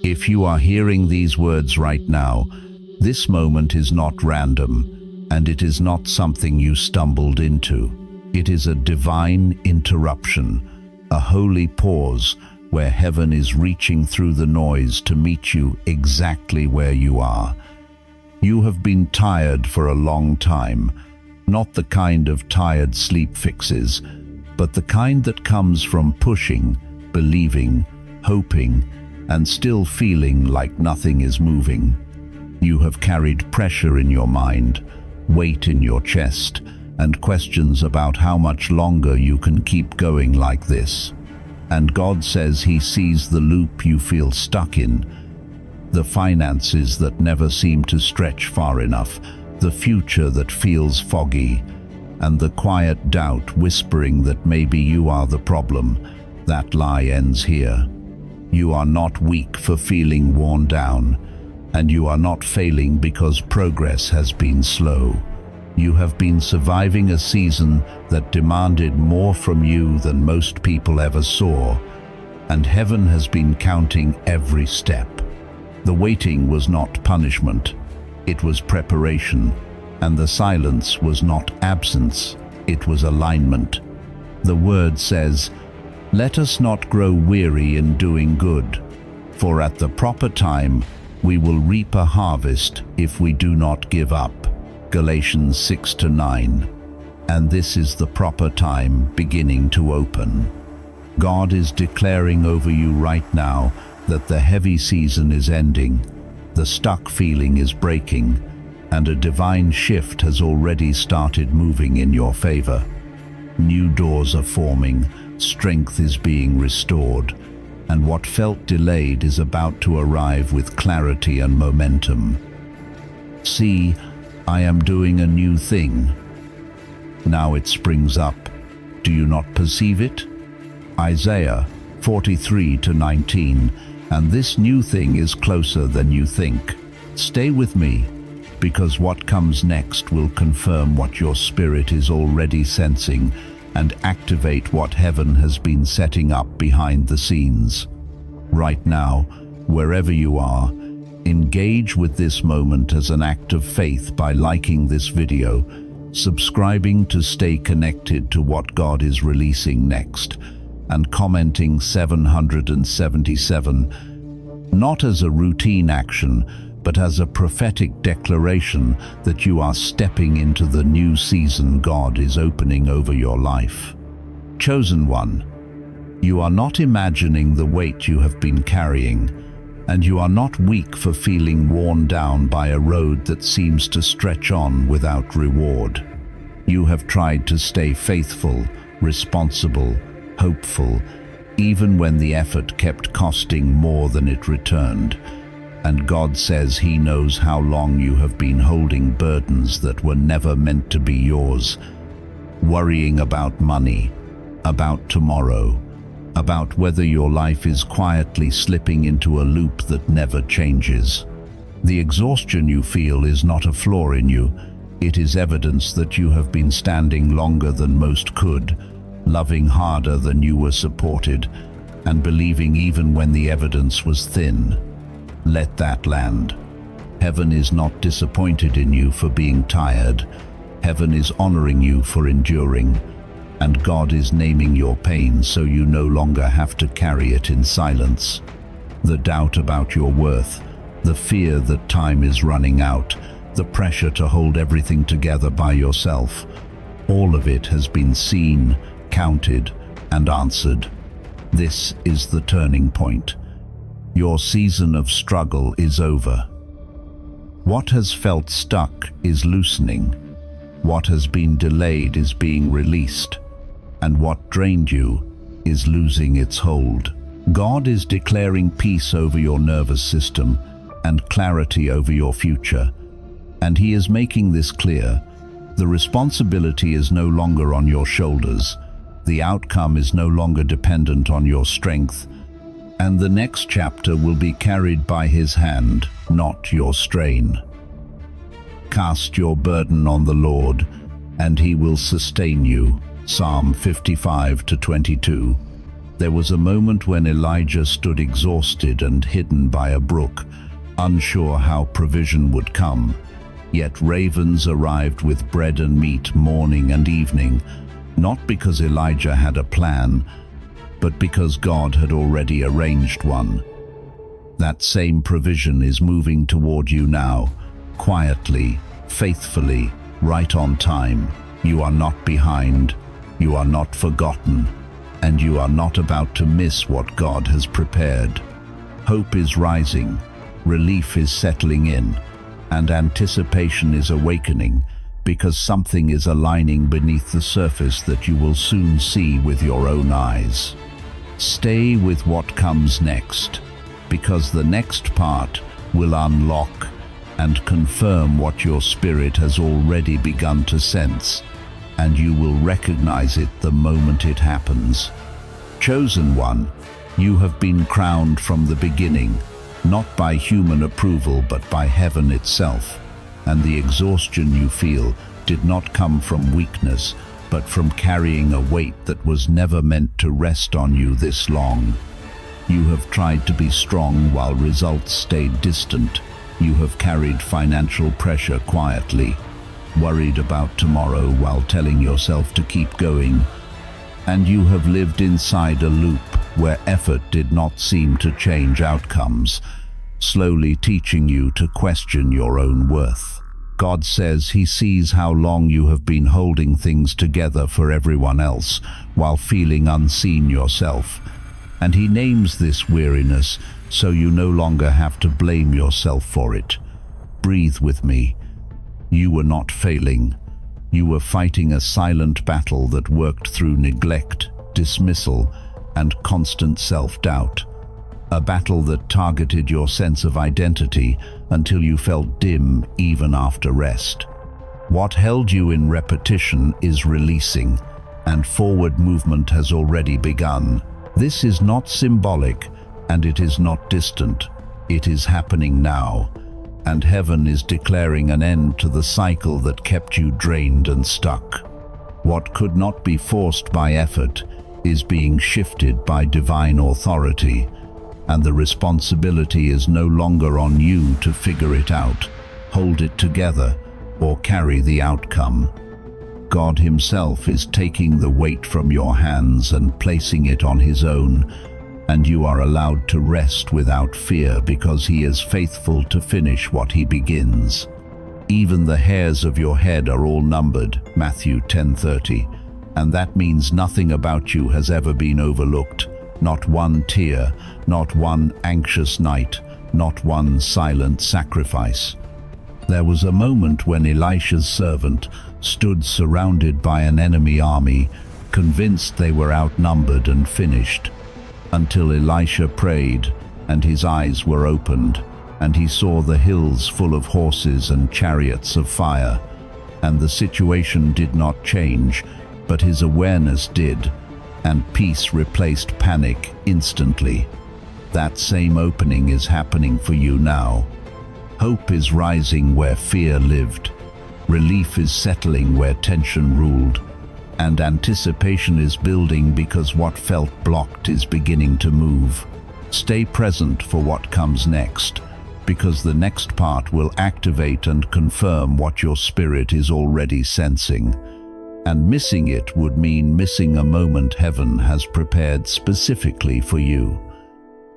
If you are hearing these words right now, this moment is not random, and it is not something you stumbled into. It is a divine interruption, a holy pause where heaven is reaching through the noise to meet you exactly where you are. You have been tired for a long time, not the kind of tired sleep fixes, but the kind that comes from pushing, believing, hoping, and still feeling like nothing is moving. You have carried pressure in your mind, weight in your chest, and questions about how much longer you can keep going like this. And God says He sees the loop you feel stuck in, the finances that never seem to stretch far enough, the future that feels foggy, and the quiet doubt whispering that maybe you are the problem. That lie ends here. You are not weak for feeling worn down, and you are not failing because progress has been slow. You have been surviving a season that demanded more from you than most people ever saw, and heaven has been counting every step. The waiting was not punishment, it was preparation, and the silence was not absence, it was alignment. The word says, "Let us not grow weary in doing good, for at the proper time we will reap a harvest if we do not give up." Galatians 6-9. And this is the proper time beginning to open. God is declaring over you right now that the heavy season is ending, the stuck feeling is breaking, and a divine shift has already started moving in your favor. New doors are forming, strength is being restored, and what felt delayed is about to arrive with clarity and momentum. See, I am doing a new thing. Now it springs up. Do you not perceive it? Isaiah 43-19. And this new thing is closer than you think. Stay with me, because what comes next will confirm what your spirit is already sensing and activate what heaven has been setting up behind the scenes. Right now, wherever you are, engage with this moment as an act of faith by liking this video, subscribing to stay connected to what God is releasing next, and commenting 777, not as a routine action, but as a prophetic declaration that you are stepping into the new season God is opening over your life. Chosen one, you are not imagining the weight you have been carrying, and you are not weak for feeling worn down by a road that seems to stretch on without reward. You have tried to stay faithful, responsible, hopeful, even when the effort kept costing more than it returned. And God says He knows how long you have been holding burdens that were never meant to be yours, worrying about money, about tomorrow, about whether your life is quietly slipping into a loop that never changes. The exhaustion you feel is not a flaw in you, it is evidence that you have been standing longer than most could, loving harder than you were supported, and believing even when the evidence was thin. Let that land. Heaven is not disappointed in you for being tired. Heaven is honoring you for enduring, and God is naming your pain so you no longer have to carry it in silence. The doubt about your worth, the fear that time is running out, the pressure to hold everything together by yourself, all of it has been seen, counted, and answered. This is the turning point. Your season of struggle is over. What has felt stuck is loosening. What has been delayed is being released. And what drained you is losing its hold. God is declaring peace over your nervous system and clarity over your future. And He is making this clear. The responsibility is no longer on your shoulders. The outcome is no longer dependent on your strength. And the next chapter will be carried by His hand, not your strain. Cast your burden on the Lord, and He will sustain you. Psalm 55-22. There was a moment when Elijah stood exhausted and hidden by a brook, unsure how provision would come. Yet ravens arrived with bread and meat morning and evening, not because Elijah had a plan, but because God had already arranged one. That same provision is moving toward you now, quietly, faithfully, right on time. You are not behind, you are not forgotten, and you are not about to miss what God has prepared. Hope is rising, relief is settling in, and anticipation is awakening, because something is aligning beneath the surface that you will soon see with your own eyes. Stay with what comes next, because the next part will unlock and confirm what your spirit has already begun to sense, and you will recognize it the moment it happens. Chosen one, you have been crowned from the beginning, not by human approval but by heaven itself, and the exhaustion you feel did not come from weakness, but from carrying a weight that was never meant to rest on you this long. You have tried to be strong while results stayed distant. You have carried financial pressure quietly, worried about tomorrow while telling yourself to keep going, and you have lived inside a loop where effort did not seem to change outcomes, slowly teaching you to question your own worth. God says He sees how long you have been holding things together for everyone else while feeling unseen yourself, and He names this weariness so you no longer have to blame yourself for it. Breathe with me. You were not failing. You were fighting a silent battle that worked through neglect, dismissal, and constant self-doubt. A battle that targeted your sense of identity until you felt dim even after rest. What held you in repetition is releasing, and forward movement has already begun. This is not symbolic, and it is not distant. It is happening now, and heaven is declaring an end to the cycle that kept you drained and stuck. What could not be forced by effort is being shifted by divine authority, and the responsibility is no longer on you to figure it out, hold it together, or carry the outcome. God Himself is taking the weight from your hands and placing it on His own, and you are allowed to rest without fear because He is faithful to finish what He begins. Even the hairs of your head are all numbered, Matthew 10:30, and that means nothing about you has ever been overlooked. Not one tear, not one anxious night, not one silent sacrifice. There was a moment when Elisha's servant stood surrounded by an enemy army, convinced they were outnumbered and finished, until Elisha prayed and his eyes were opened, and he saw the hills full of horses and chariots of fire, and the situation did not change, but his awareness did, and peace replaced panic instantly. That same opening is happening for you now. Hope is rising where fear lived. Relief is settling where tension ruled. And anticipation is building because what felt blocked is beginning to move. Stay present for what comes next, because the next part will activate and confirm what your spirit is already sensing. And missing it would mean missing a moment heaven has prepared specifically for you.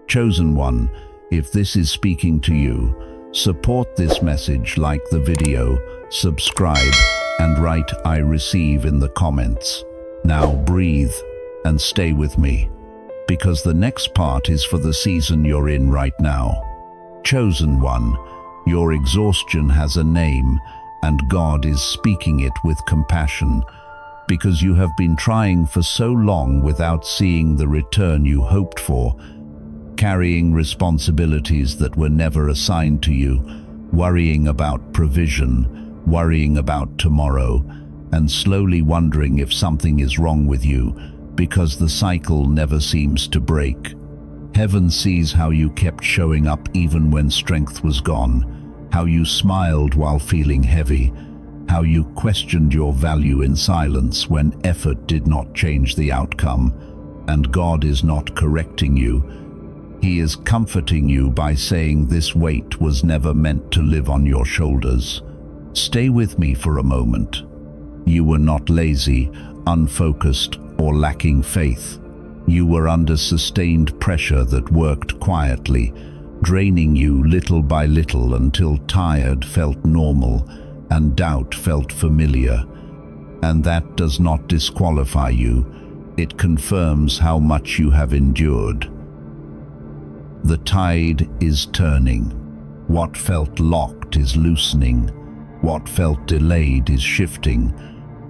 Chosen one, if this is speaking to you, support this message, like the video, subscribe, and write "I receive" in the comments. Now breathe and stay with me, because the next part is for the season you're in right now. Chosen one, your exhaustion has a name, and God is speaking it with compassion, because you have been trying for so long without seeing the return you hoped for, carrying responsibilities that were never assigned to you, worrying about provision, worrying about tomorrow, and slowly wondering if something is wrong with you, because the cycle never seems to break. Heaven sees how you kept showing up even when strength was gone, how you smiled while feeling heavy, how you questioned your value in silence when effort did not change the outcome. And God is not correcting you. He is comforting you by saying this weight was never meant to live on your shoulders. Stay with me for a moment. You were not lazy, unfocused, or lacking faith. You were under sustained pressure that worked quietly, draining you little by little until tired felt normal and doubt felt familiar. And that does not disqualify you. It confirms how much you have endured. The tide is turning. What felt locked is loosening. What felt delayed is shifting.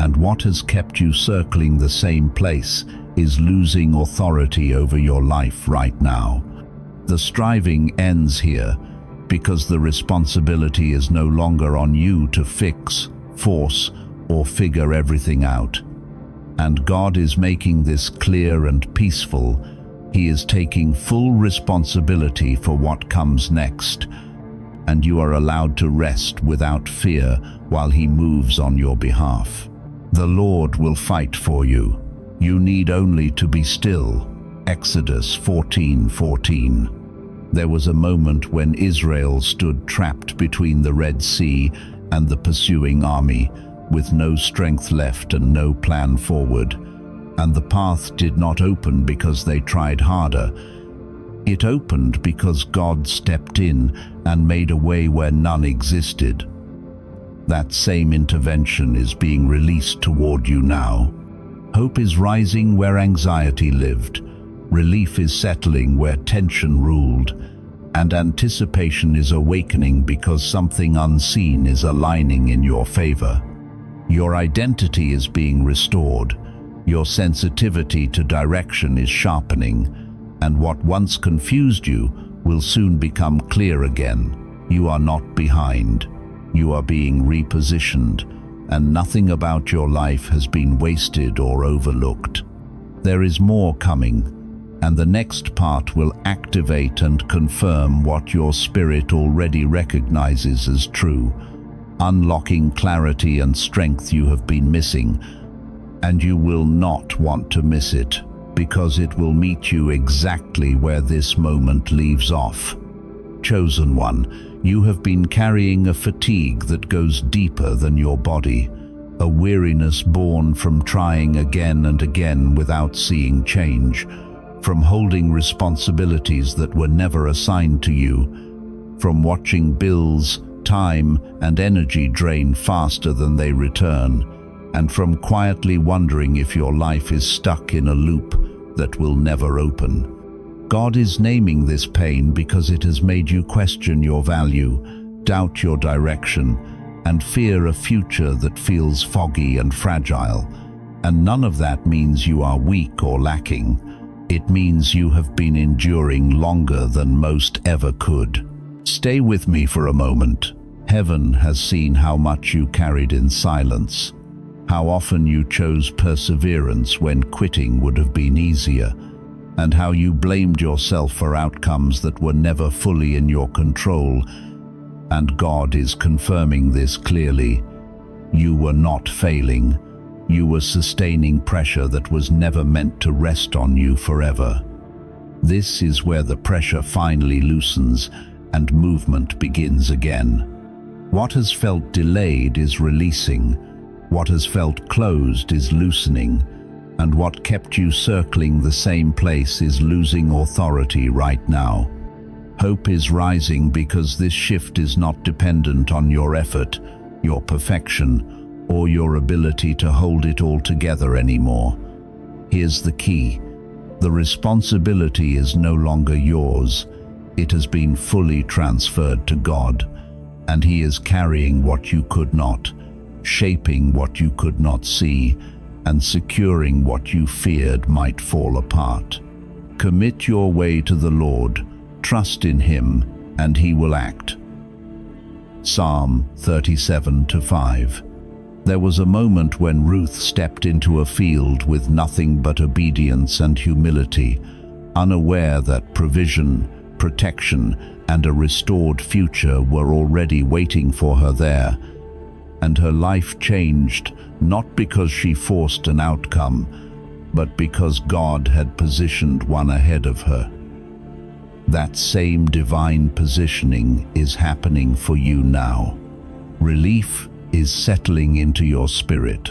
And what has kept you circling the same place is losing authority over your life right now. The striving ends here because the responsibility is no longer on you to fix, force, or figure everything out. And God is making this clear and peaceful. He is taking full responsibility for what comes next, and you are allowed to rest without fear while He moves on your behalf. The Lord will fight for you. You need only to be still. Exodus 14:14. There was a moment when Israel stood trapped between the Red Sea and the pursuing army, with no strength left and no plan forward. And the path did not open because they tried harder. It opened because God stepped in and made a way where none existed. That same intervention is being released toward you now. Hope is rising where anxiety lived. Relief is settling where tension ruled. And anticipation is awakening because something unseen is aligning in your favor. Your identity is being restored. Your sensitivity to direction is sharpening. And what once confused you will soon become clear again. You are not behind. You are being repositioned, and nothing about your life has been wasted or overlooked. There is more coming, and the next part will activate and confirm what your spirit already recognizes as true, unlocking clarity and strength you have been missing. And you will not want to miss it, because it will meet you exactly where this moment leaves off. Chosen one, you have been carrying a fatigue that goes deeper than your body, a weariness born from trying again and again without seeing change, from holding responsibilities that were never assigned to you, from watching bills, time, and energy drain faster than they return, and from quietly wondering if your life is stuck in a loop that will never open. God is naming this pain because it has made you question your value, doubt your direction, and fear a future that feels foggy and fragile. And none of that means you are weak or lacking. It means you have been enduring longer than most ever could. Stay with me for a moment. Heaven has seen how much you carried in silence, how often you chose perseverance when quitting would have been easier, and how you blamed yourself for outcomes that were never fully in your control. And God is confirming this clearly. You were not failing. You were sustaining pressure that was never meant to rest on you forever. This is where the pressure finally loosens and movement begins again. What has felt delayed is releasing. What has felt closed is loosening. And what kept you circling the same place is losing authority right now. Hope is rising because this shift is not dependent on your effort, your perfection, or your ability to hold it all together anymore. Here's the key. The responsibility is no longer yours. It has been fully transferred to God, and He is carrying what you could not, shaping what you could not see, and securing what you feared might fall apart. Commit your way to the Lord, trust in Him, and He will act. Psalm 37:5. There was a moment when Ruth stepped into a field with nothing but obedience and humility, unaware that provision, protection, and a restored future were already waiting for her there. And her life changed, not because she forced an outcome, but because God had positioned one ahead of her. That same divine positioning is happening for you now. Relief is settling into your spirit.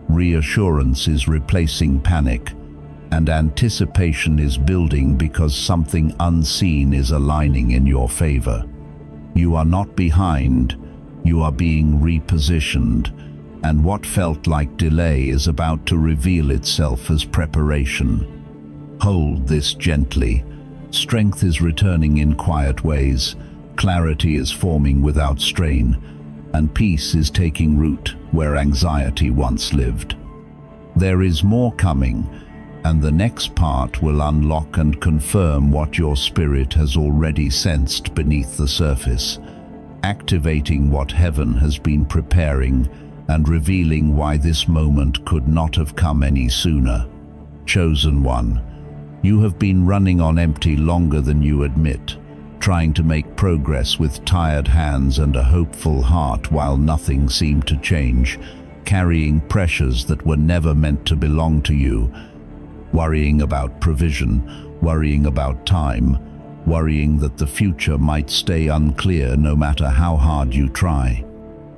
Reassurance is replacing panic, and anticipation is building because something unseen is aligning in your favor. You are not behind, you are being repositioned, and what felt like delay is about to reveal itself as preparation. Hold this gently. Strength is returning in quiet ways, clarity is forming without strain, and peace is taking root where anxiety once lived. There is more coming, and the next part will unlock and confirm what your spirit has already sensed beneath the surface, activating what heaven has been preparing and revealing why this moment could not have come any sooner. Chosen one, you have been running on empty longer than you admit, trying to make progress with tired hands and a hopeful heart while nothing seemed to change, carrying pressures that were never meant to belong to you, worrying about provision, worrying about time, worrying that the future might stay unclear no matter how hard you try.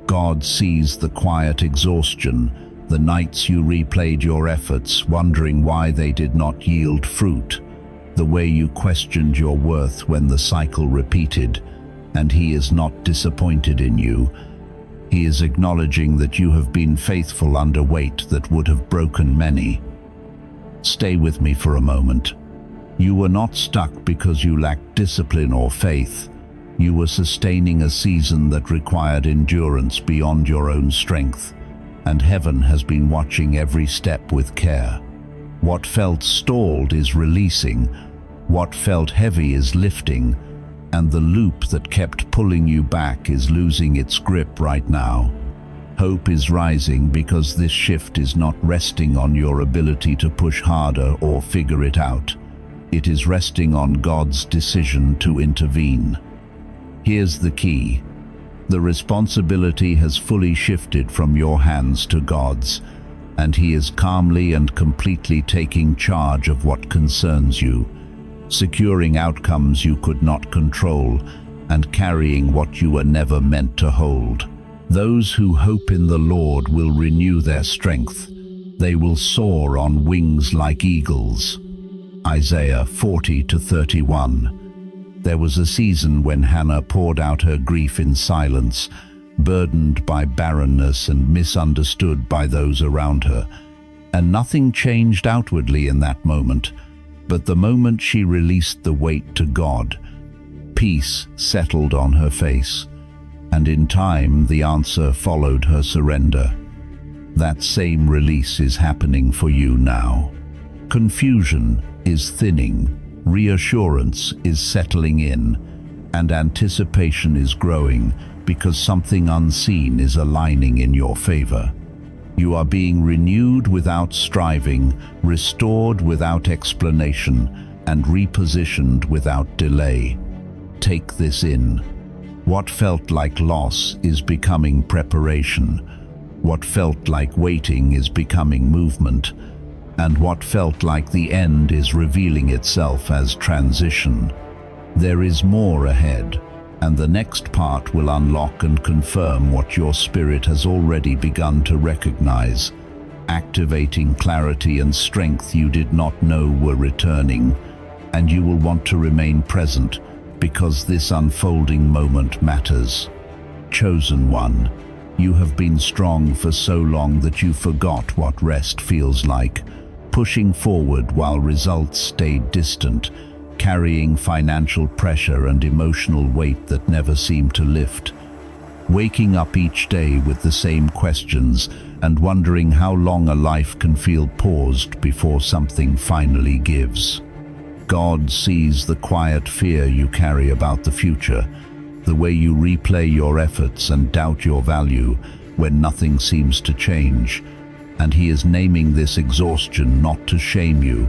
God sees the quiet exhaustion, the nights you replayed your efforts, wondering why they did not yield fruit, the way you questioned your worth when the cycle repeated, and He is not disappointed in you. He is acknowledging that you have been faithful under weight that would have broken many. Stay with me for a moment. You were not stuck because you lacked discipline or faith. You were sustaining a season that required endurance beyond your own strength, and heaven has been watching every step with care. What felt stalled is releasing, what felt heavy is lifting, and the loop that kept pulling you back is losing its grip right now. Hope is rising because this shift is not resting on your ability to push harder or figure it out. It is resting on God's decision to intervene. Here's the key. The responsibility has fully shifted from your hands to God's, and He is calmly and completely taking charge of what concerns you, securing outcomes you could not control, and carrying what you were never meant to hold. Those who hope in the Lord will renew their strength. They will soar on wings like eagles. Isaiah 40-31. There was a season when Hannah poured out her grief in silence, burdened by barrenness and misunderstood by those around her. And nothing changed outwardly in that moment, but the moment she released the weight to God, peace settled on her face, and in time the answer followed her surrender. That same release is happening for you now. Confusion is thinning, reassurance is settling in, and anticipation is growing because something unseen is aligning in your favor. You are being renewed without striving, restored without explanation, and repositioned without delay. Take this in. What felt like loss is becoming preparation. What felt like waiting is becoming movement. And what felt like the end is revealing itself as transition. There is more ahead, and the next part will unlock and confirm what your spirit has already begun to recognize, activating clarity and strength you did not know were returning, and you will want to remain present because this unfolding moment matters. Chosen one, you have been strong for so long that you forgot what rest feels like, pushing forward while results stayed distant, carrying financial pressure and emotional weight that never seemed to lift, waking up each day with the same questions and wondering how long a life can feel paused before something finally gives. God sees the quiet fear you carry about the future, the way you replay your efforts and doubt your value when nothing seems to change, and He is naming this exhaustion not to shame you,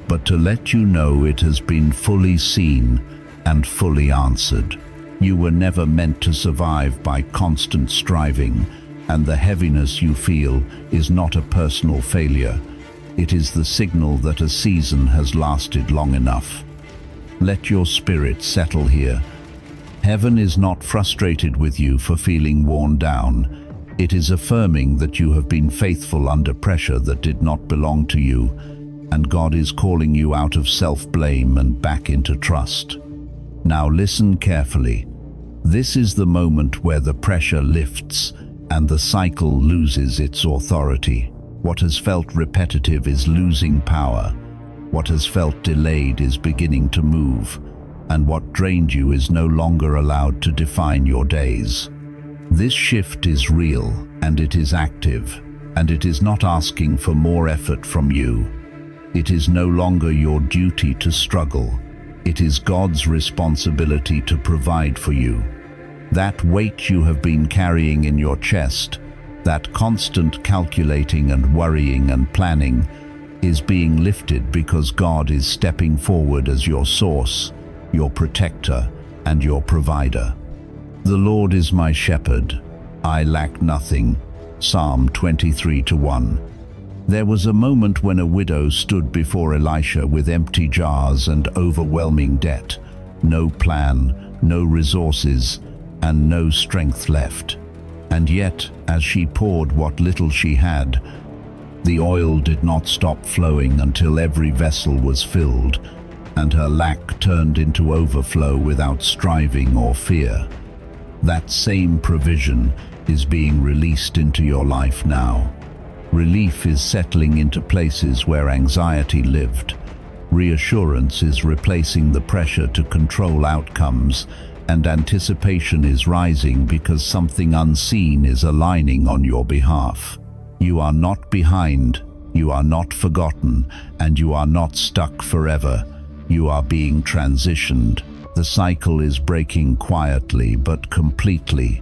but to let you know it has been fully seen and fully answered. You were never meant to survive by constant striving, and the heaviness you feel is not a personal failure. It is the signal that a season has lasted long enough. Let your spirit settle here. Heaven is not frustrated with you for feeling worn down. It is affirming that you have been faithful under pressure that did not belong to you, and God is calling you out of self-blame and back into trust. Now listen carefully. This is the moment where the pressure lifts and the cycle loses its authority. What has felt repetitive is losing power. What has felt delayed is beginning to move, and what drained you is no longer allowed to define your days. This shift is real, and it is active, and it is not asking for more effort from you. It is no longer your duty to struggle. It is God's responsibility to provide for you. That weight you have been carrying in your chest, that constant calculating and worrying and planning, is being lifted because God is stepping forward as your source, your protector, and your provider. The Lord is my shepherd, I lack nothing. Psalm 23:1. There was a moment when a widow stood before Elisha with empty jars and overwhelming debt, no plan, no resources, and no strength left. And yet, as she poured what little she had, the oil did not stop flowing until every vessel was filled, and her lack turned into overflow without striving or fear. That same provision is being released into your life now. Relief is settling into places where anxiety lived. Reassurance is replacing the pressure to control outcomes, and anticipation is rising because something unseen is aligning on your behalf. You are not behind, you are not forgotten, and you are not stuck forever. You are being transitioned. The cycle is breaking quietly but completely,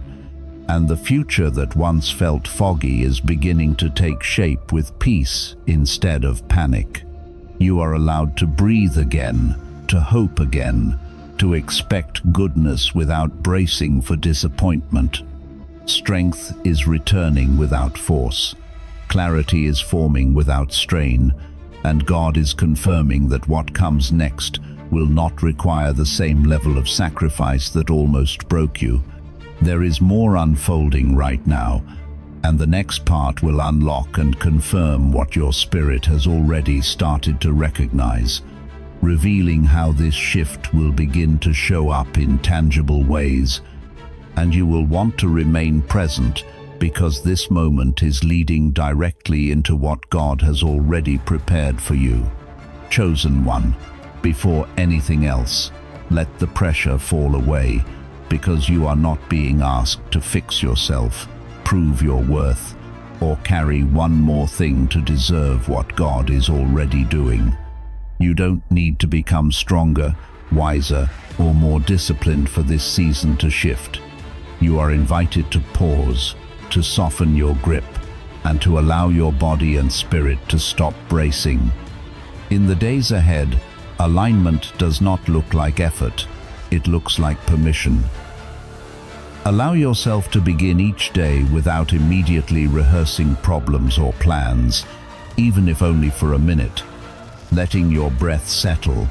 and the future that once felt foggy is beginning to take shape with peace instead of panic. You are allowed to breathe again, to hope again, to expect goodness without bracing for disappointment. Strength is returning without force. Clarity is forming without strain, and God is confirming that what comes next will not require the same level of sacrifice that almost broke you. There is more unfolding right now, and the next part will unlock and confirm what your spirit has already started to recognize, revealing how this shift will begin to show up in tangible ways, and you will want to remain present because this moment is leading directly into what God has already prepared for you. Chosen one, before anything else, let the pressure fall away, because you are not being asked to fix yourself, prove your worth, or carry one more thing to deserve what God is already doing. You don't need to become stronger, wiser, or more disciplined for this season to shift. You are invited to pause, to soften your grip, and to allow your body and spirit to stop bracing. In the days ahead, alignment does not look like effort, it looks like permission. Allow yourself to begin each day without immediately rehearsing problems or plans, even if only for a minute, letting your breath settle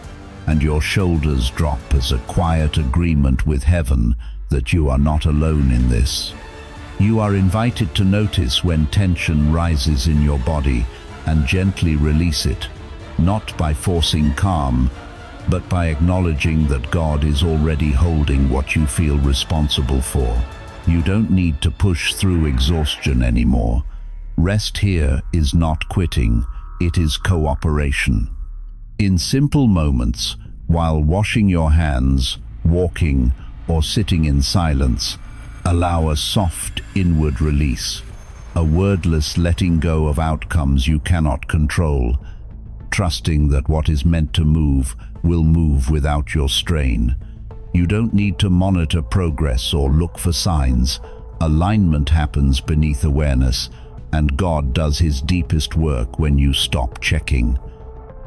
and your shoulders drop as a quiet agreement with heaven that you are not alone in this. You are invited to notice when tension rises in your body and gently release it, not by forcing calm, but by acknowledging that God is already holding what you feel responsible for. You don't need to push through exhaustion anymore. Rest here is not quitting, it is cooperation. In simple moments, while washing your hands, walking, or sitting in silence, allow a soft inward release, a wordless letting go of outcomes you cannot control, trusting that what is meant to move will move without your strain. You don't need to monitor progress or look for signs. Alignment happens beneath awareness, and God does his deepest work when you stop checking.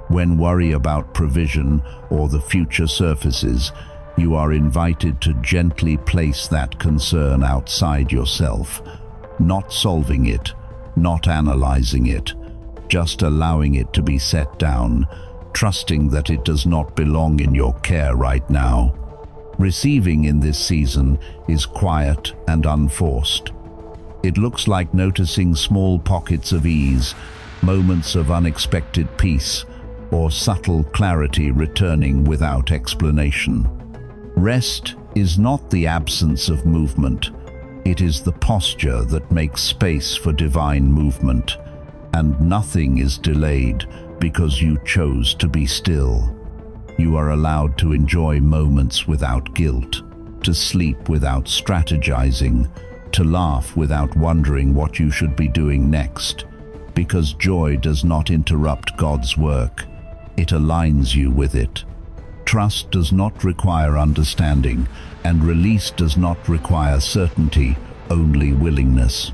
When worry about provision or the future surfaces, you are invited to gently place that concern outside yourself, not solving it, not analyzing it, just allowing it to be set down, trusting that it does not belong in your care right now. Receiving in this season is quiet and unforced. It looks like noticing small pockets of ease, moments of unexpected peace, or subtle clarity returning without explanation. Rest is not the absence of movement. It is the posture that makes space for divine movement, and nothing is delayed because you chose to be still. You are allowed to enjoy moments without guilt, to sleep without strategizing, to laugh without wondering what you should be doing next, because joy does not interrupt God's work. It aligns you with it. Trust does not require understanding, and release does not require certainty, only willingness.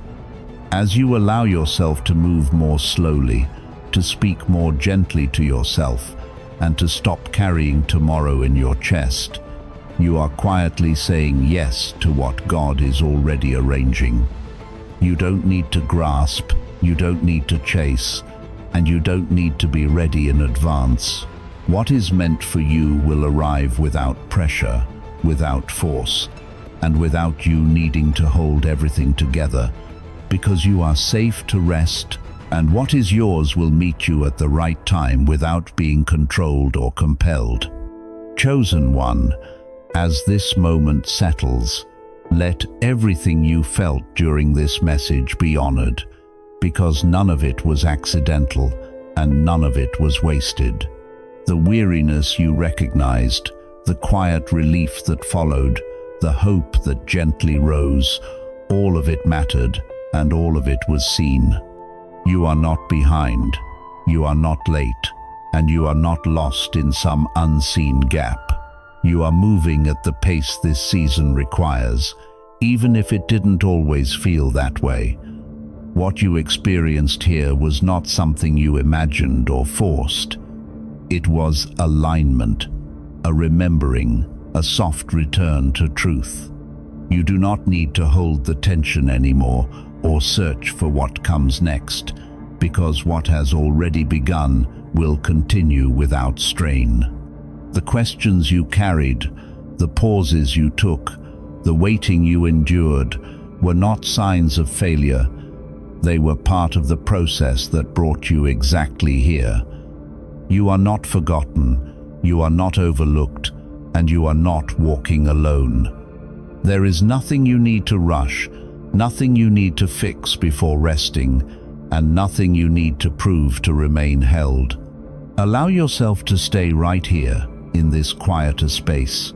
As you allow yourself to move more slowly, to speak more gently to yourself, and to stop carrying tomorrow in your chest, you are quietly saying yes to what God is already arranging. You don't need to grasp, you don't need to chase, and you don't need to be ready in advance. What is meant for you will arrive without pressure, without force, and without you needing to hold everything together, because you are safe to rest, and what is yours will meet you at the right time without being controlled or compelled. Chosen one, as this moment settles, let everything you felt during this message be honored, because none of it was accidental and none of it was wasted. The weariness you recognized, the quiet relief that followed, the hope that gently rose, all of it mattered and all of it was seen. You are not behind, you are not late, and you are not lost in some unseen gap. You are moving at the pace this season requires, even if it didn't always feel that way. What you experienced here was not something you imagined or forced. It was alignment, a remembering, a soft return to truth. You do not need to hold the tension anymore or search for what comes next, because what has already begun will continue without strain. The questions you carried, the pauses you took, the waiting you endured were not signs of failure. They were part of the process that brought you exactly here. You are not forgotten, you are not overlooked, and you are not walking alone. There is nothing you need to rush, nothing you need to fix before resting, and nothing you need to prove to remain held. Allow yourself to stay right here, in this quieter space,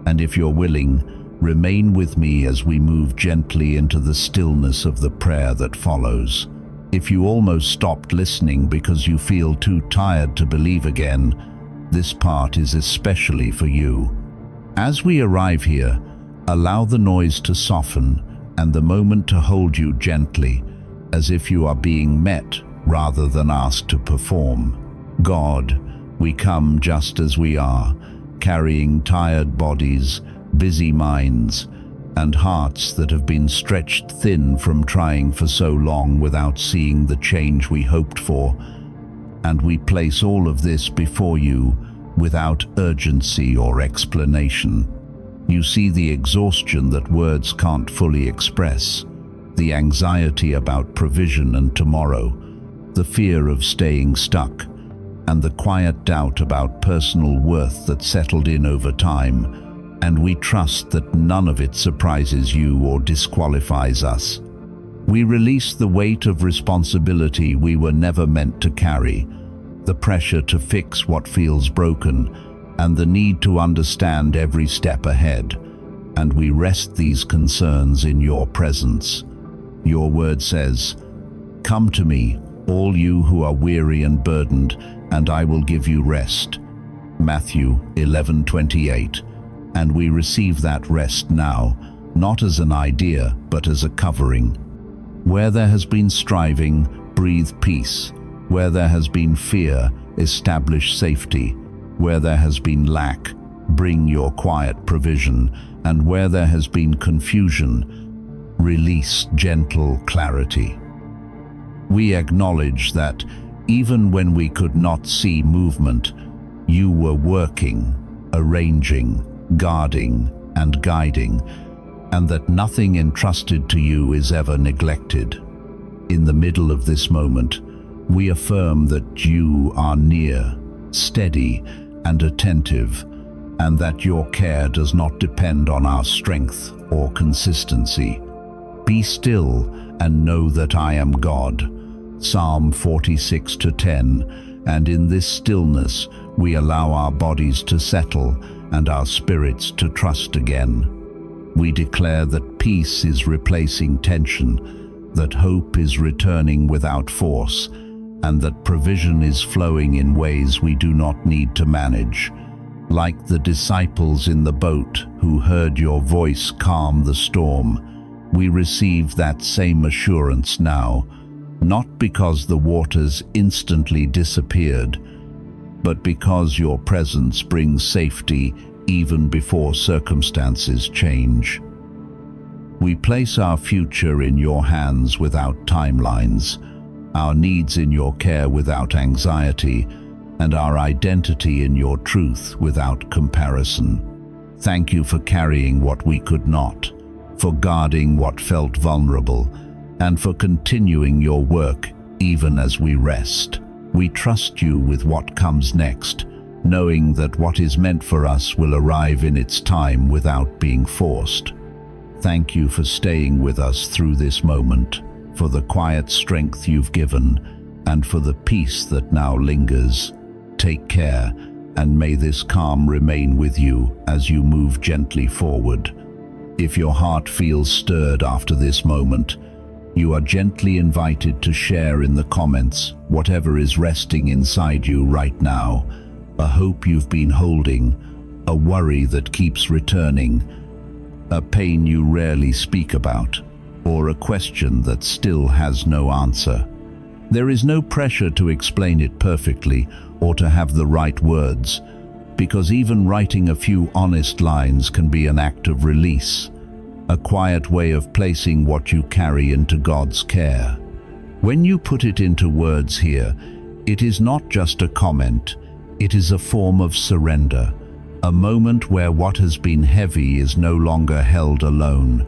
and if you're willing, remain with me as we move gently into the stillness of the prayer that follows. If you almost stopped listening because you feel too tired to believe again, this part is especially for you. As we arrive here, allow the noise to soften and the moment to hold you gently, as if you are being met rather than asked to perform. God, we come just as we are, carrying tired bodies, busy minds, and hearts that have been stretched thin from trying for so long without seeing the change we hoped for. And we place all of this before you without urgency or explanation. You see the exhaustion that words can't fully express, the anxiety about provision and tomorrow, the fear of staying stuck, and the quiet doubt about personal worth that settled in over time, and we trust that none of it surprises you or disqualifies us. We release the weight of responsibility we were never meant to carry, the pressure to fix what feels broken, and the need to understand every step ahead, and we rest these concerns in your presence. Your word says, "Come to me, all you who are weary and burdened, and I will give you rest." Matthew 11:28. And we receive that rest now, not as an idea, but as a covering. Where there has been striving, breathe peace. Where there has been fear, establish safety. Where there has been lack, bring your quiet provision. And where there has been confusion, release gentle clarity. We acknowledge that Even when we could not see movement, you were working, arranging, guarding, and guiding, and that nothing entrusted to you is ever neglected. In the middle of this moment, we affirm that you are near, steady, and attentive, and that your care does not depend on our strength or consistency. Be still and know that I am God. Psalm 46:10. And in this stillness, we allow our bodies to settle and our spirits to trust again. We declare that peace is replacing tension, that hope is returning without force, and that provision is flowing in ways we do not need to manage. Like the disciples in the boat who heard your voice calm the storm, we receive that same assurance now, not because the waters instantly disappeared, but because your presence brings safety even before circumstances change. We place our future in your hands without timelines, our needs in your care without anxiety, and our identity in your truth without comparison. Thank you for carrying what we could not, for guarding what felt vulnerable, and for continuing your work even as we rest. We trust you with what comes next, knowing that what is meant for us will arrive in its time without being forced. Thank you for staying with us through this moment, for the quiet strength you've given, and for the peace that now lingers. Take care, and may this calm remain with you as you move gently forward. If your heart feels stirred after this moment, you are gently invited to share in the comments whatever is resting inside you right now, a hope you've been holding, a worry that keeps returning, a pain you rarely speak about, or a question that still has no answer. There is no pressure to explain it perfectly or to have the right words, because even writing a few honest lines can be an act of release, a quiet way of placing what you carry into God's care. When you put it into words here, it is not just a comment, it is a form of surrender, a moment where what has been heavy is no longer held alone.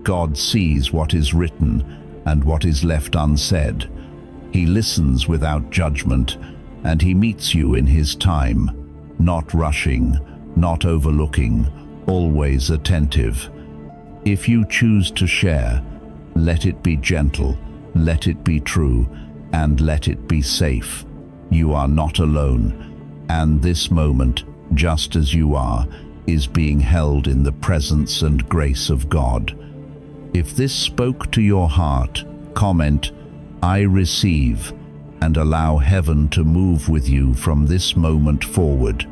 God sees what is written and what is left unsaid. He listens without judgment, and He meets you in His time, not rushing, not overlooking, always attentive. If you choose to share, let it be gentle, let it be true, and let it be safe. You are not alone, and this moment, just as you are, is being held in the presence and grace of God. If this spoke to your heart, comment, "I receive," and allow heaven to move with you from this moment forward.